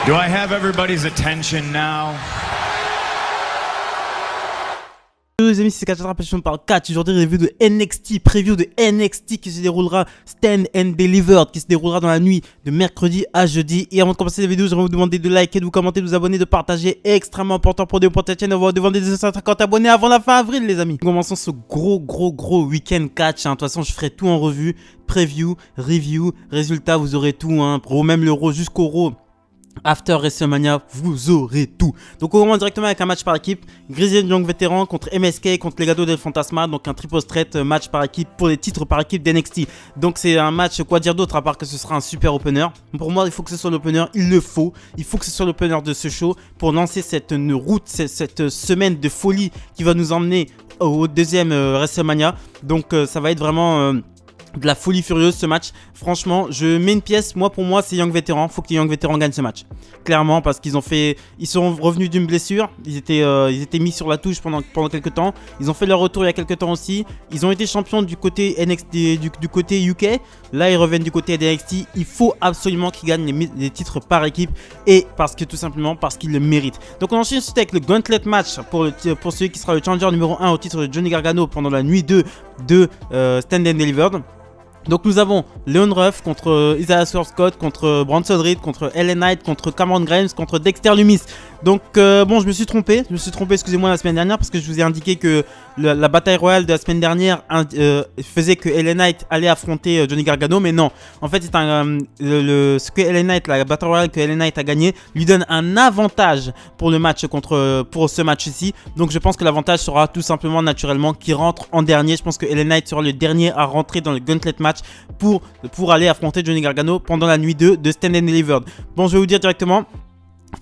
Do I have everybody's attention now? Hello les amis, c'est Catch Passion par Catch. Aujourd'hui, review de NXT, preview de NXT qui se déroulera Stand and Delivered, qui se déroulera dans la nuit de mercredi à jeudi. Et avant de commencer la vidéo, j'aimerais vous demander de liker, de vous commenter, de vous abonner, de partager. Extrêmement important pour cette chaîne. On va demander 250 abonnés avant la fin avril, les amis. Commençons ce gros week-end catch. De toute façon, je ferai tout en revue, preview, review, résultat, vous aurez tout. Pro, même l'Euro jusqu'au Raw. After WrestleMania, vous aurez tout. Donc on commence directement avec un match par équipe. Grizzly Young Veteran contre MSK contre Legado del Fantasma. Donc un triple threat match par équipe pour les titres par équipe d'NXT. Donc c'est un match, quoi dire d'autre à part que ce sera un super opener. Pour moi il faut que ce soit l'opener, il le faut. Il faut que ce soit l'opener de ce show pour lancer cette route, cette semaine de folie qui va nous emmener au deuxième WrestleMania. Donc ça va être vraiment... de la folie furieuse ce match. Franchement, je mets une pièce. Pour moi, c'est Young Veteran. Faut que Young Veteran gagne ce match. Clairement, parce qu'ils sont revenus d'une blessure. Ils étaient mis sur la touche pendant quelques temps. Ils ont fait leur retour il y a quelques temps aussi. Ils ont été champions du côté NXT, du côté UK. Là, ils reviennent du côté NXT. Il faut absolument qu'ils gagnent les titres par équipe. Et tout simplement parce qu'ils le méritent. Donc, on enchaîne ensuite avec le Gauntlet match pour celui qui sera le challenger numéro 1 au titre de Johnny Gargano pendant la nuit 2 de Stand and Delivered. Donc nous avons Leon Ruff contre Isaiah Scott, contre Bronson Reed, contre LA Knight, contre Cameron Grimes, contre Dexter Lumis. Donc bon, je me suis trompé, excusez-moi, la semaine dernière parce que je vous ai indiqué que la bataille royale de la semaine dernière faisait que LA Knight allait affronter Johnny Gargano, mais non. En fait, c'est ce que LA Knight, la bataille royale que LA Knight a gagné, lui donne un avantage pour le match pour ce match-ci. Donc je pense que l'avantage sera tout simplement naturellement qu'il rentre en dernier. Je pense que LA Knight sera le dernier à rentrer dans le Gauntlet match pour aller affronter Johnny Gargano pendant la nuit 2 de Stand and Delivered. Bon, je vais vous dire directement,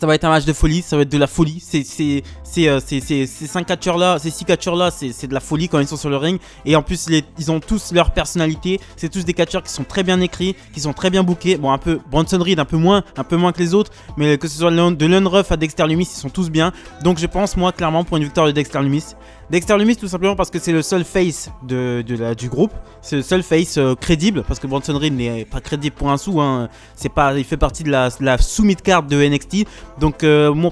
ça va être un match de folie, ça va être de la folie. Ces 5 catcheurs là, ces 6 catcheurs là, c'est de la folie quand ils sont sur le ring. Et en plus, ils ont tous leur personnalité. C'est tous des catcheurs qui sont très bien écrits, qui sont très bien bookés. Bon, un peu Bronson Reed, un peu moins que les autres. Mais que ce soit de Leon Ruff à Dexter Lumis, ils sont tous bien. Donc je pense, moi, clairement, pour une victoire de Dexter Lumis. Dexter Lumis, tout simplement parce que c'est le seul face du groupe. C'est le seul face crédible. Parce que Bronson Reed n'est pas crédible pour un sou. Il fait partie de la sous-mid card de NXT. Donc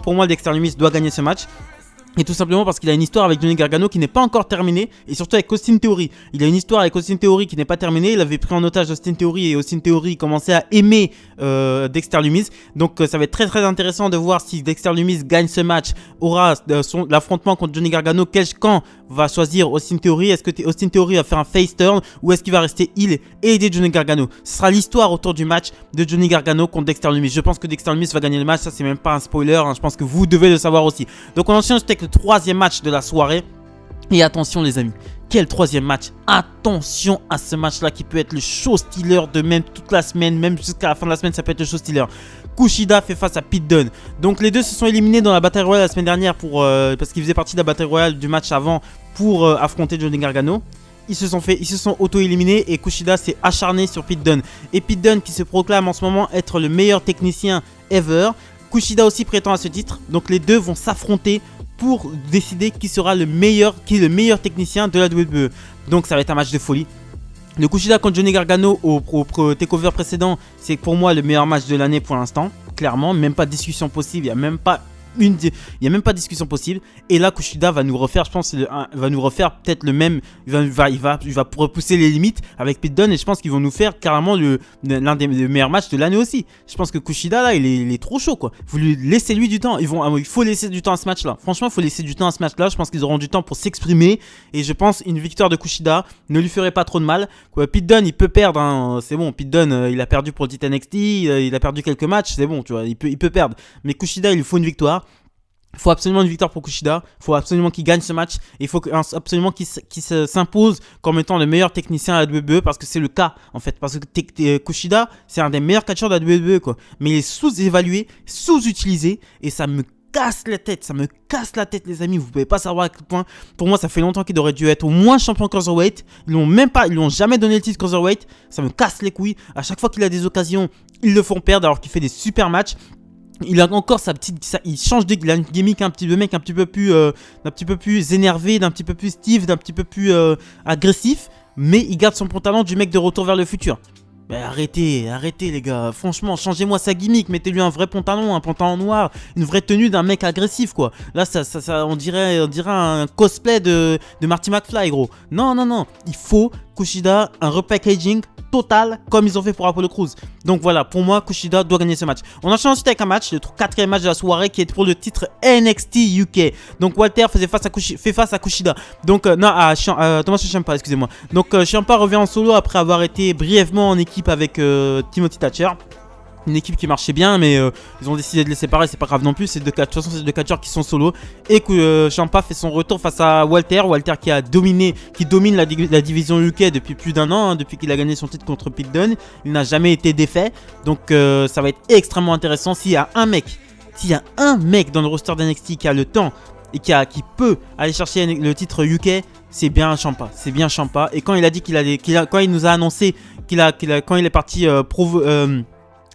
pour moi, Dexter Lumis doit gagner ce match. Et tout simplement parce qu'il a une histoire avec Johnny Gargano qui n'est pas encore terminée. Et surtout avec Austin Theory. Il a une histoire avec Austin Theory qui n'est pas terminée. Il avait pris en otage Austin Theory. Et Austin Theory commençait à aimer Dexter Lumis. Donc ça va être très intéressant de voir si Dexter Lumis gagne ce match. Aura l'affrontement contre Johnny Gargano. Quel camp va choisir Austin Theory? Est-ce que Austin Theory va faire un face turn? Ou est-ce qu'il va rester heel et aider Johnny Gargano? Ce sera l'histoire autour du match de Johnny Gargano contre Dexter Lumis. Je pense que Dexter Lumis va gagner le match. Ça c'est même pas un spoiler. Je pense que vous devez le savoir aussi. Donc on enchaîne avec le troisième match de la soirée. Et attention les amis, quel troisième match? Attention à ce match là qui peut être le show stealer de même toute la semaine, même jusqu'à la fin de la semaine ça peut être le show stealer. Kushida fait face à Pete Dunne. Donc les deux se sont éliminés dans la bataille royale la semaine dernière parce qu'ils faisaient partie de la bataille royale du match avant pour affronter Johnny Gargano. Ils se sont auto-éliminés et Kushida s'est acharné sur Pete Dunne. Et Pete Dunne qui se proclame en ce moment être le meilleur technicien ever. Kushida aussi prétend à ce titre. Donc les deux vont s'affronter pour décider qui est le meilleur technicien de la WWE. Donc ça va être un match de folie. Le Kushida contre Johnny Gargano au takeover précédent, c'est pour moi le meilleur match de l'année pour l'instant. Clairement, même pas de discussion possible, il n'y a même pas de discussion possible. Et là Kushida va nous refaire, je pense, va nous refaire peut-être le même. Il va repousser les limites avec Pete Dunne. Et je pense qu'ils vont nous faire carrément l'un des meilleurs matchs de l'année aussi. Je pense que Kushida là il est trop chaud quoi. Vous lui laissez lui du temps. Il faut laisser du temps à ce match là. Franchement il faut laisser du temps à ce match là. Je pense qu'ils auront du temps pour s'exprimer. Et je pense une victoire de Kushida ne lui ferait pas trop de mal. Pete Dunne il peut perdre, c'est bon. Pete Dunne il a perdu pour le titre NXT. Il a perdu quelques matchs, c'est bon, tu vois. Il peut perdre. Mais Kushida il lui faut une victoire. Il faut absolument une victoire pour Kushida. Il faut absolument qu'il gagne ce match. Et il faut absolument qu'il s'impose comme étant le meilleur technicien à la WWE. Parce que c'est le cas en fait. Parce que Kushida c'est un des meilleurs catcheurs de la WWE quoi. Mais il est sous-évalué, sous-utilisé. Et ça me casse la tête les amis. Vous pouvez pas savoir à quel point. Pour moi ça fait longtemps qu'il aurait dû être au moins champion Cruiserweight. Ils l'ont jamais donné le titre Cruiserweight. Ça me casse les couilles. À chaque fois qu'il a des occasions ils le font perdre alors qu'il fait des super matchs. Il a encore il change il a une gimmick un petit peu plus énervé, d'un petit peu plus stiff, d'un petit peu plus agressif, mais il garde son pantalon du mec de Retour vers le futur. Mais arrêtez les gars, franchement, changez-moi sa gimmick, mettez-lui un vrai pantalon noir, une vraie tenue d'un mec agressif quoi. Là on dirait un cosplay de Marty McFly gros. Non, il faut Kushida un repackaging total comme ils ont fait pour Apollo Crews. Donc voilà, pour moi Kushida doit gagner ce match. On enchaîne ensuite avec un match, le 4e match de la soirée qui est pour le titre NXT UK. Donc Walter fait face à Kushida. Donc Thomas Ciampa, excusez-moi. Donc Ciampa revient en solo après avoir été brièvement en équipe avec Timothy Thatcher. Une équipe qui marchait bien, mais ils ont décidé de les séparer, c'est pas grave non plus. De toute façon, c'est deux catcheurs qui sont solo. Et que Ciampa fait son retour face à Walter. Walter qui domine la division UK depuis plus d'1 an, hein, depuis qu'il a gagné son titre contre Pete Dunne. Il n'a jamais été défait. Donc ça va être extrêmement intéressant. S'il y a un mec dans le roster d'NXT qui a le temps et qui peut aller chercher le titre UK, c'est bien Ciampa. Et quand il a dit quand il nous a annoncé quand il est parti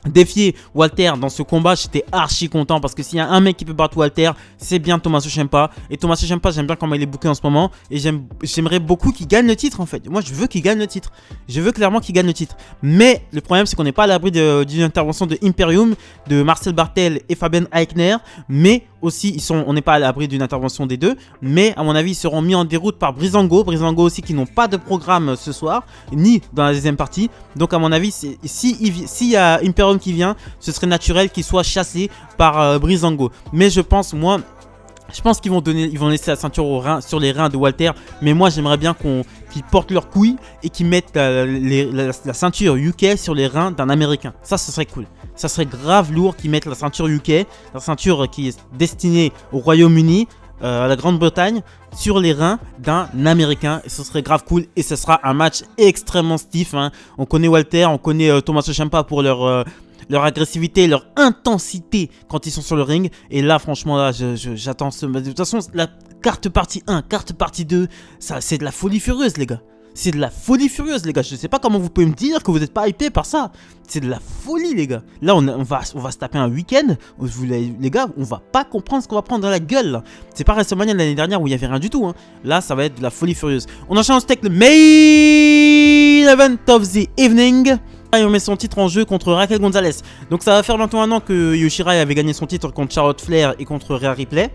défier Walter dans ce combat, j'étais archi content parce que s'il y a un mec qui peut battre Walter, c'est bien Tommaso Ciampa. Et Tommaso Ciampa, j'aime bien comment il est booké en ce moment et j'aimerais beaucoup qu'il gagne le titre en fait. Moi je veux qu'il gagne le titre. Je veux clairement qu'il gagne le titre. Mais le problème c'est qu'on n'est pas à l'abri d'une intervention de Imperium, de Marcel Barthel et Fabian Aichner. Mais aussi on n'est pas à l'abri d'une intervention des deux. Mais à mon avis ils seront mis en déroute par Breezango aussi qui n'ont pas de programme ce soir, ni dans la deuxième partie. Donc à mon avis s'il y a Imperium qui vient, ce serait naturel qu'il soit chassé par Breezango. Mais je pense qu'ils vont laisser la ceinture sur les reins de Walter. Mais moi j'aimerais bien qu'ils portent leurs couilles et qu'ils mettent la ceinture UK sur les reins d'un Américain. Ça ce serait cool. Ça serait grave lourd qu'ils mettent la ceinture UK, la ceinture qui est destinée au Royaume-Uni, à la Grande-Bretagne, sur les reins d'un Américain. Et ce serait grave cool. Et ce sera un match extrêmement stiff, hein. On connaît Walter, on connaît Tommaso Ciampa pour leur agressivité, leur intensité quand ils sont sur le ring. Et là franchement là j'attends de toute façon la carte partie 1, carte partie 2, ça c'est de la folie furieuse les gars. C'est de la folie furieuse les gars. Je sais pas comment vous pouvez me dire que vous n'êtes pas hypé par ça. C'est de la folie les gars. Là on va se taper un week-end. Les gars, on va pas comprendre ce qu'on va prendre dans la gueule. C'est pas WrestleMania de l'année dernière où il y avait rien du tout, hein. Là ça va être de la folie furieuse. On enchaîne avec le main event of the evening. Et on met son titre en jeu contre Raquel Gonzalez. Donc ça va faire bientôt 1 an que Io Shirai avait gagné son titre contre Charlotte Flair et contre Rhea Ripley.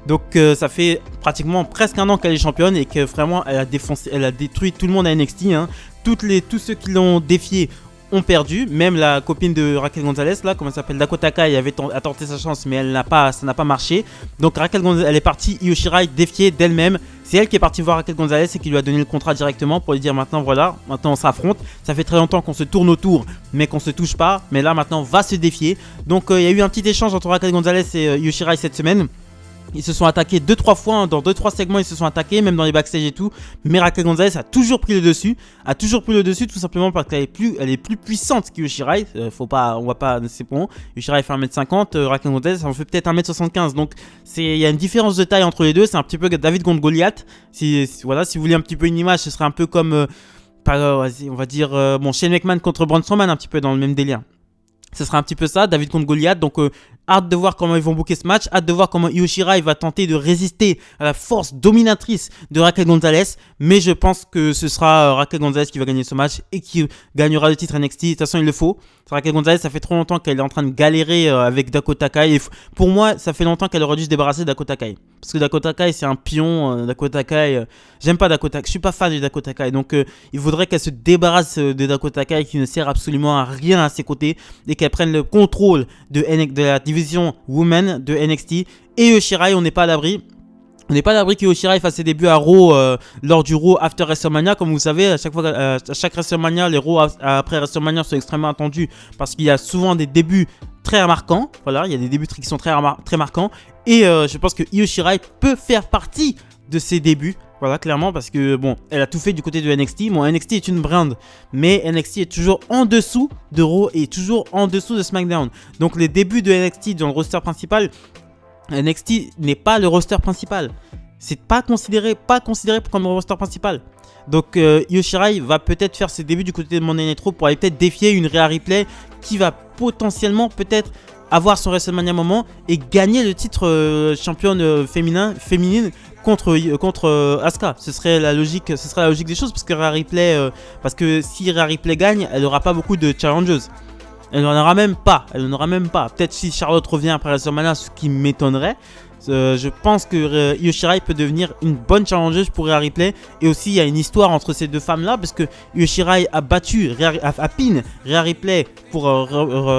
Donc ça fait pratiquement presque 1 an qu'elle est championne et que vraiment elle a détruit tout le monde à NXT, hein. Tous ceux qui l'ont défié ont perdu. Même la copine de Raquel Gonzalez là, comment elle s'appelle, Dakota Kai, a tenté sa chance mais ça n'a pas marché. Donc Raquel Gonzalez, elle est partie, Io Shirai défiée d'elle-même. C'est elle qui est partie voir Raquel Gonzalez et qui lui a donné le contrat directement pour lui dire maintenant voilà, maintenant on s'affronte. Ça fait très longtemps qu'on se tourne autour mais qu'on se touche pas. Mais là maintenant on va se défier. Donc il y a eu un petit échange entre Raquel Gonzalez et Io Shirai cette semaine. Ils se sont attaqués 2-3 fois, hein, dans 2-3 segments ils se sont attaqués, même dans les backstage et tout. Mais Raquel Gonzalez a toujours pris le dessus. Tout simplement parce qu'elle est plus puissante qu'Io Shirai. On va pas, c'est bon. Io Shirai fait 1m50, Raquel Gonzalez en fait peut-être 1m75. Donc il y a une différence de taille entre les deux. C'est un petit peu David contre Goliath. Si vous voulez un petit peu une image, ce serait un peu comme, on va dire, Shane McMahon contre Braun Strowman, un petit peu dans le même délire. Ce sera un petit peu ça, David contre Goliath. Donc hâte de voir comment ils vont booker ce match. Hâte de voir comment Io Shirai va tenter de résister à la force dominatrice de Raquel Gonzalez. Mais je pense que ce sera Raquel Gonzalez qui va gagner ce match et qui gagnera le titre NXT. De toute façon il le faut. Raquel Gonzalez, ça fait trop longtemps qu'elle est en train de galérer avec Dakota Kai. Et pour moi ça fait longtemps qu'elle aurait dû se débarrasser de Dakota Kai. Parce que Dakota Kai c'est un pion. Dakota Kai, j'aime pas Dakota Kai. Je suis pas fan de Dakota Kai. Donc il faudrait qu'elle se débarrasse de Dakota Kai qui ne sert absolument à rien à ses côtés. Et qu'elle prenne le contrôle de la division Women de NXT. Et Io Shirai, on n'est pas à l'abri. On n'est pas à l'abri qu'Io Shirai fasse ses débuts à Raw lors du Raw After WrestleMania. Comme vous savez, à chaque WrestleMania, les Raw après WrestleMania sont extrêmement attendus parce qu'il y a souvent des débuts très marquants. Voilà, il y a des débuts qui sont très marquants. Et je pense que Io Shirai peut faire partie de ces débuts. Voilà, clairement, parce que bon, elle a tout fait du côté de NXT. Bon, NXT est une brand, mais NXT est toujours en dessous de Raw et toujours en dessous de SmackDown. Donc les débuts de NXT dans le roster principal, NXT n'est pas le roster principal. C'est pas considéré comme le roster principal. Donc Io Shirai va peut-être faire ses débuts du côté de Monday Night Raw pour aller peut-être défier une Rhea Ripley qui va potentiellement peut-être avoir son WrestleMania moment et gagner le titre championne féminine contre Asuka. Ce serait la logique des choses parce que parce que si Rhea Ripley gagne, elle n'aura pas beaucoup de challengers. Elle n'en aura même pas. Peut-être si Charlotte revient après WrestleMania, ce qui m'étonnerait. Je pense que Io Shirai peut devenir une bonne challengeuse pour Rhea Ripley. Et aussi, il y a une histoire entre ces deux femmes-là. Parce que Io Shirai a battu, a pin Rhea Ripley pour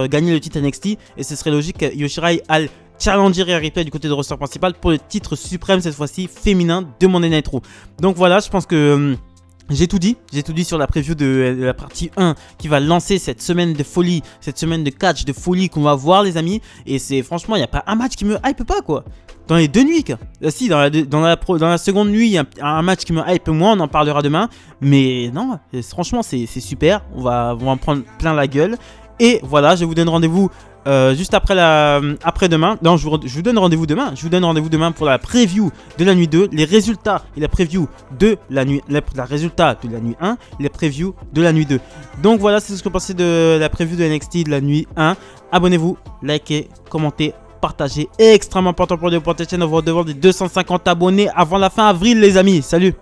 gagner le titre NXT. Et ce serait logique que Io Shirai aille challenger Rhea Ripley du côté de roster principal pour le titre suprême, cette fois-ci féminin, de Monday Night Raw. Donc voilà, je pense que j'ai tout dit sur la preview de la partie 1 qui va lancer cette semaine de folie, cette semaine de catch de folie qu'on va voir les amis. Et c'est franchement, il n'y a pas un match qui me hype pas quoi. Dans les deux nuits quoi. Si, dans la seconde nuit, il y a un match qui me hype moins, on en parlera demain. Mais non, franchement c'est super, on va en prendre plein la gueule. Et voilà, je vous donne rendez-vous juste après demain. Non, je vous donne rendez-vous demain. Je vous donne rendez-vous demain pour la preview de la nuit 2, les résultats et la preview de la nuit, la résultat de la nuit 1, les previews de la nuit 2. Donc voilà, c'est ce que je pensais de la preview de NXT de la nuit 1. Abonnez-vous, likez, commentez, partagez. Extrêmement important pour la chaîne. On va devant des 250 abonnés avant la fin avril les amis. Salut.